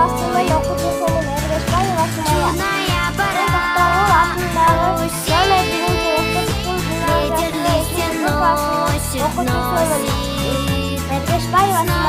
басылмай оқып жүрсеңіз ергешбай басылмай атындағы нөмір 1-ші мектептің гимназиясында 3-сынып оқып жүрсемін ергешбай басылмай